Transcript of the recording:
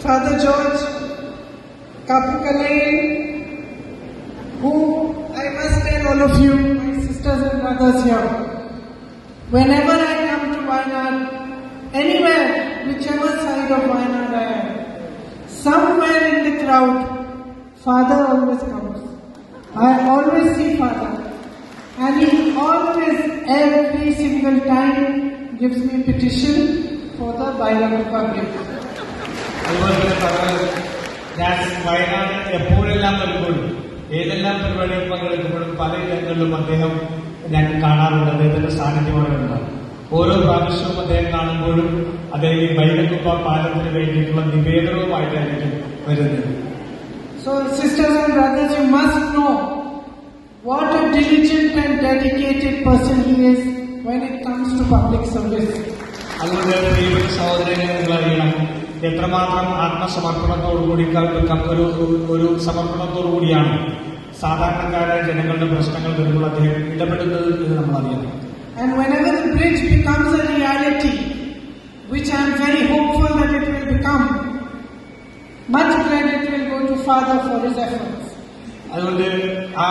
Father George Kapukale, who I must tell all of you, my sisters and brothers here, whenever I come to Wayanad, anywhere, whichever side of Wayanad I am, somewhere in the crowd, Father always comes. I always see Father. And he always, every single time, gives me petition for the Bairakuppa gift. അതുപോലെ തന്നെ പറഞ്ഞത് ഞാൻ വയനാട് എപ്പോഴെല്ലാം വരുമ്പോഴും ഏതെല്ലാം പരിപാടികൾ പങ്കെടുക്കുമ്പോഴും പല ഇടങ്ങളിലും അദ്ദേഹം ഞാൻ കാണാറുണ്ട്. അദ്ദേഹത്തിന്റെ സാന്നിധ്യം അവിടെ ഉണ്ടാകും. ഓരോ പ്രാവശ്യവും അദ്ദേഹം കാണുമ്പോഴും അദ്ദേഹം ഈ ബൈരക്കുപ്പ പാലത്തിന് വേണ്ടിയിട്ടുള്ള നിവേദനവുമായിട്ടായിരിക്കും വരുന്നത്. So sisters and brothers, you must know what a diligent and dedicated person he is when it comes to public service. അതുകൊണ്ട് പ്രിയപ്പെട്ട സഹോദരനെ നിങ്ങൾ അറിയണം എത്രമാത്രം ആത്മസമർപ്പണത്തോടുകൂടി ഒരു സമർപ്പണത്തോടുകൂടിയാണ് സാധാരണക്കാരായ ജനങ്ങളുടെ പ്രശ്നങ്ങൾ വരുമ്പോൾ അദ്ദേഹം ഇടപെടുന്നത് എന്ന് നമ്മൾ അറിയണം. And whenever the bridge becomes a reality, which I am very hopeful that it will become, much credit will go to Father for his efforts. അതുകൊണ്ട് ആ